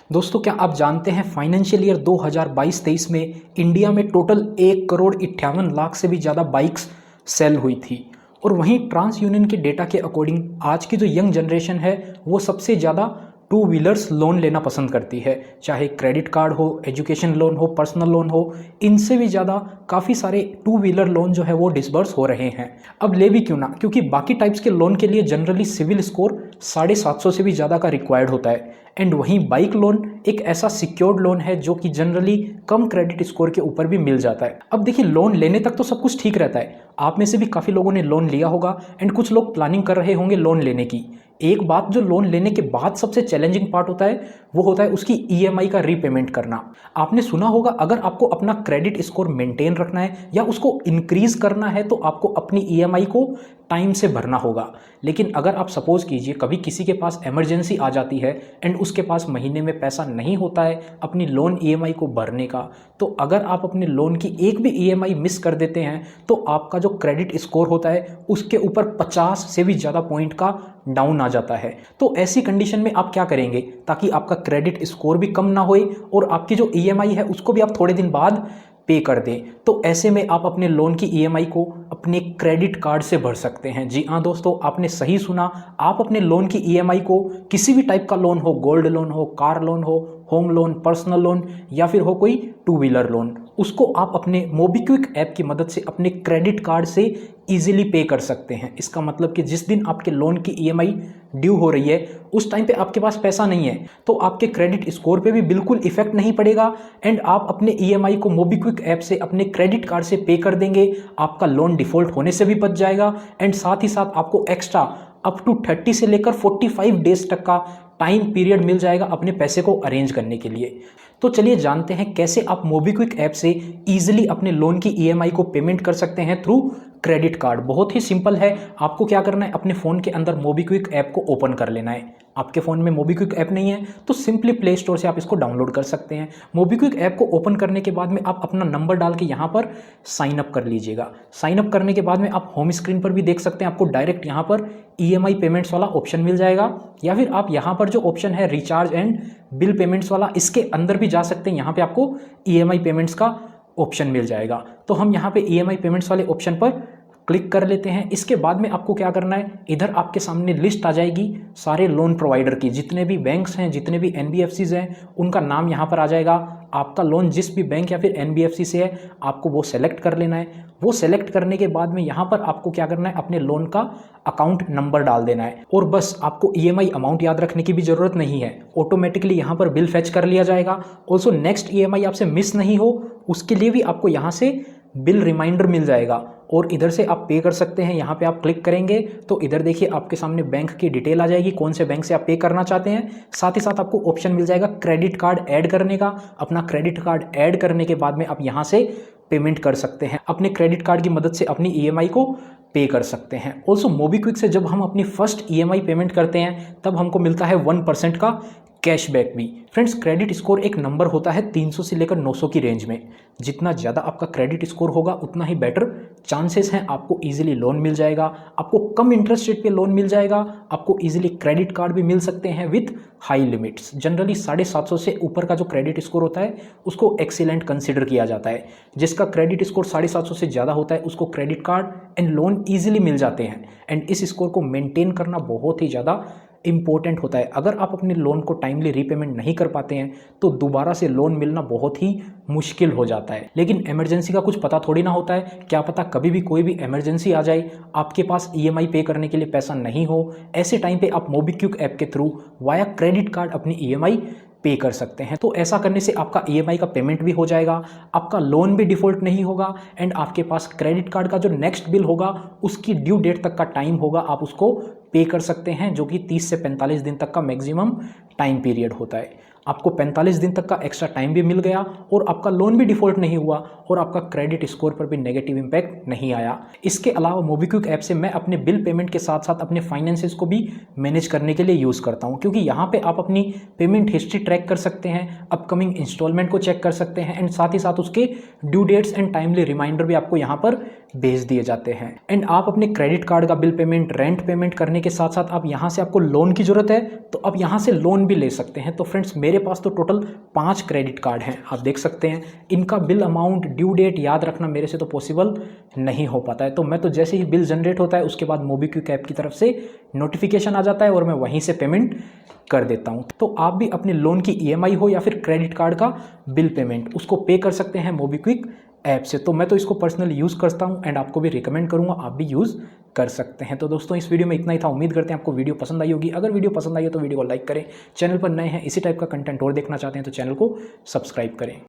दोस्तों, क्या आप जानते हैं फाइनेंशियल ईयर 2022-23 में इंडिया में टोटल 1,58,00,000 से भी ज़्यादा बाइक्स सेल हुई थी। और वहीं ट्रांस यूनियन के डेटा के अकॉर्डिंग आज की जो यंग जनरेशन है वो सबसे ज़्यादा टू व्हीलर्स लोन लेना पसंद करती है, चाहे क्रेडिट कार्ड हो, एजुकेशन लोन हो, पर्सनल लोन हो। इनसे भी ज़्यादा काफ़ी सारे टू व्हीलर लोन जो है वो डिसबर्स हो रहे हैं। अब ले भी क्यों ना, क्योंकि बाकी टाइप्स के लोन के लिए जनरली सिविल स्कोर 750 से भी ज़्यादा का रिक्वायर्ड होता है। एंड वहीं बाइक लोन एक ऐसा सिक्योर्ड लोन है जो कि जनरली कम क्रेडिट स्कोर के ऊपर भी मिल जाता है। अब देखिए, लोन लेने तक तो सब कुछ ठीक रहता है। आप में से भी काफ़ी लोगों ने लोन लिया होगा एंड कुछ लोग प्लानिंग कर रहे होंगे लोन लेने की। एक बात जो लोन लेने के बाद सबसे चैलेंजिंग पार्ट होता है वो होता है उसकी ईएमआई का रीपेमेंट करना। आपने सुना होगा, अगर आपको अपना क्रेडिट स्कोर मेंटेन रखना है या उसको इंक्रीज करना है तो आपको अपनी ईएमआई को टाइम से भरना होगा। लेकिन अगर आप सपोज कीजिए कभी किसी के पास इमरजेंसी आ जाती है एंड उसके पास महीने में पैसा नहीं होता है अपनी लोन ईएमआई को भरने का, तो अगर आप अपने लोन की एक भी ईएमआई मिस कर देते हैं तो आपका जो क्रेडिट स्कोर होता है उसके ऊपर 50 से भी ज़्यादा पॉइंट का डाउन आ जाता है। तो ऐसी कंडीशन में आप क्या करेंगे ताकि आपका क्रेडिट स्कोर भी कम ना होए और आपकी जो ईएमआई है उसको भी आप थोड़े दिन बाद पे कर दें? तो ऐसे में आप अपने लोन की ईएमआई को अपने क्रेडिट कार्ड से भर सकते हैं। जी हाँ दोस्तों, आपने सही सुना। आप अपने लोन की ईएमआई को किसी भी टाइप का लोन हो, गोल्ड लोन हो, कार लोन हो, होम लोन, पर्सनल लोन या फिर हो कोई टू व्हीलर लोन, उसको आप अपने मोबीक्विक ऐप की मदद से अपने क्रेडिट कार्ड से इजीली पे कर सकते हैं। इसका मतलब कि जिस दिन आपके लोन की ईएमआई ड्यू हो रही है उस टाइम पे आपके पास पैसा नहीं है तो आपके क्रेडिट स्कोर पे भी बिल्कुल इफेक्ट नहीं पड़ेगा एंड आप अपने ईएमआई को मोबीक्विक ऐप से अपने क्रेडिट कार्ड से पे कर देंगे। आपका लोन डिफॉल्ट होने से भी बच जाएगा एंड साथ ही साथ आपको एक्स्ट्रा अप टू 30 से लेकर 45 डेज तक का टाइम पीरियड मिल जाएगा अपने पैसे को अरेंज करने के लिए। तो चलिए जानते हैं कैसे आप मोबीक्विक ऐप से इजीली अपने लोन की ईएमआई को पेमेंट कर सकते हैं थ्रू क्रेडिट कार्ड। बहुत ही सिंपल है। आपको क्या करना है, अपने फ़ोन के अंदर मोबीक्विक ऐप को ओपन कर लेना है। आपके फ़ोन में मोबीक्विक ऐप नहीं है तो सिंपली प्ले स्टोर से आप इसको डाउनलोड कर सकते हैं। मोबीक्विक ऐप को ओपन करने के बाद में आप अपना नंबर डाल के यहाँ पर साइन अप कर लीजिएगा। साइन अप करने के बाद में आप होम स्क्रीन पर भी देख सकते हैं, आपको डायरेक्ट यहाँ पर ईएमआई पेमेंट्स वाला ऑप्शन मिल जाएगा या फिर आप यहाँ पर जो ऑप्शन है रिचार्ज एंड बिल पेमेंट्स वाला, इसके अंदर भी जा सकते हैं। यहाँ पे आपको ईएमआई पेमेंट्स का ऑप्शन मिल जाएगा। तो हम यहाँ पे ईएमआई पेमेंट्स वाले ऑप्शन पर क्लिक कर लेते हैं। इसके बाद में आपको क्या करना है, इधर आपके सामने लिस्ट आ जाएगी सारे लोन प्रोवाइडर की, जितने भी बैंक्स हैं, जितने भी एनबीएफसीज हैं, उनका नाम यहाँ पर आ जाएगा। आपका लोन जिस भी बैंक या फिर एनबीएफसी से है आपको वो सेलेक्ट कर लेना है। वो सेलेक्ट करने के बाद में यहाँ पर आपको क्या करना है, अपने लोन का अकाउंट नंबर डाल देना है और बस आपको ईएमआई अमाउंट याद रखने की भी ज़रूरत नहीं है। ऑटोमेटिकली यहाँ पर बिल फेच कर लिया जाएगा। ऑल्सो नेक्स्ट ईएमआई आपसे मिस नहीं हो उसके लिए भी आपको यहाँ से बिल रिमाइंडर मिल जाएगा और इधर से आप पे कर सकते हैं। यहाँ पे आप क्लिक करेंगे तो इधर देखिए आपके सामने बैंक की डिटेल आ जाएगी, कौन से बैंक से आप पे करना चाहते हैं। साथ ही साथ आपको ऑप्शन मिल जाएगा क्रेडिट कार्ड ऐड करने का। अपना क्रेडिट कार्ड ऐड करने के बाद में आप यहाँ से पेमेंट कर सकते हैं। अपने क्रेडिट कार्ड की मदद से अपनी ईएमआई को पे कर सकते हैं। ऑल्सो मोबीक्विक से जब हम अपनी फर्स्ट ईएमआई पेमेंट करते हैं तब हमको मिलता है 1% का कैशबैक भी। फ्रेंड्स, क्रेडिट स्कोर एक नंबर होता है 300 से लेकर 900 की रेंज में। जितना ज़्यादा आपका क्रेडिट स्कोर होगा उतना ही बेटर चांसेस हैं आपको इजीली लोन मिल जाएगा, आपको कम इंटरेस्ट रेट पे लोन मिल जाएगा, आपको इजीली क्रेडिट कार्ड भी मिल सकते हैं विथ हाई लिमिट्स। जनरली 750 से ऊपर का जो क्रेडिट स्कोर होता है उसको एक्सीलेंट कंसिडर किया जाता है। जिसका क्रेडिट स्कोर 750 से ज़्यादा होता है उसको credit card and loan easily मिल जाते हैं एंड इस स्कोर को मेंटेन करना बहुत ही ज़्यादा इंपॉर्टेंट होता है। अगर आप अपने लोन को टाइमली रीपेमेंट नहीं कर पाते हैं तो दोबारा से लोन मिलना बहुत ही मुश्किल हो जाता है। लेकिन इमरजेंसी का कुछ पता थोड़ी ना होता है, क्या पता कभी भी कोई भी इमरजेंसी आ जाए, आपके पास ईएमआई पे करने के लिए पैसा नहीं हो। ऐसे टाइम पे आप मोबीक्विक ऐप के थ्रू वाया क्रेडिट कार्ड अपनी ईएमआई पे कर सकते हैं। तो ऐसा करने से आपका ईएमआई का पेमेंट भी हो जाएगा, आपका लोन भी डिफॉल्ट नहीं होगा एंड आपके पास क्रेडिट कार्ड का जो नेक्स्ट बिल होगा उसकी ड्यू डेट तक का टाइम होगा, आप उसको पे कर सकते हैं, जो कि 30 से 45 दिन तक का मैक्सिमम टाइम पीरियड होता है। आपको 45 दिन तक का एक्स्ट्रा टाइम भी मिल गया और आपका लोन भी डिफॉल्ट नहीं हुआ और आपका क्रेडिट स्कोर पर भी नेगेटिव इंपैक्ट नहीं आया। इसके अलावा मोबीक्विक ऐप से मैं अपने बिल पेमेंट के साथ साथ अपने फाइनेंसेस को भी मैनेज करने के लिए यूज़ करता हूं, क्योंकि यहाँ पे आप अपनी पेमेंट हिस्ट्री ट्रैक कर सकते हैं, अपकमिंग इंस्टॉलमेंट को चेक कर सकते हैं एंड साथ ही साथ उसके due dates and timely reminder भी आपको यहाँ पर भेज दिए जाते हैं। एंड आप अपने क्रेडिट कार्ड का बिल पेमेंट, रेंट पेमेंट करने के साथ साथ आप यहाँ से आपको लोन की जरूरत है तो आप यहाँ से लोन भी ले सकते हैं। तो फ्रेंड्स, मेरे मेरे पास तो टोटल 5 क्रेडिट कार्ड हैं, आप देख सकते हैं। इनका बिल अमाउंट, ड्यू डेट याद रखना मेरे से तो पॉसिबल नहीं हो पाता है। तो मैं तो जैसे ही बिल जनरेट होता है उसके बाद मोबीक्विक ऐप की तरफ से नोटिफिकेशन आ जाता है और मैं वहीं से पेमेंट कर देता हूं। तो आप भी अपने लोन की ईएमआई हो या फिर क्रेडिट कार्ड का बिल पेमेंट, उसको पे कर सकते हैं मोबीक्विक ऐप से। तो मैं तो इसको पर्सनली यूज़ करता हूं एंड आपको भी रिकमेंड करूंगा आप भी यूज़ कर सकते हैं। तो दोस्तों इस वीडियो में इतना ही था, उम्मीद करते हैं आपको वीडियो पसंद आई होगी। अगर वीडियो पसंद आई हो तो वीडियो को लाइक करें, चैनल पर नए हैं इसी टाइप का कंटेंट और देखना चाहते हैं तो चैनल को सब्सक्राइब करें।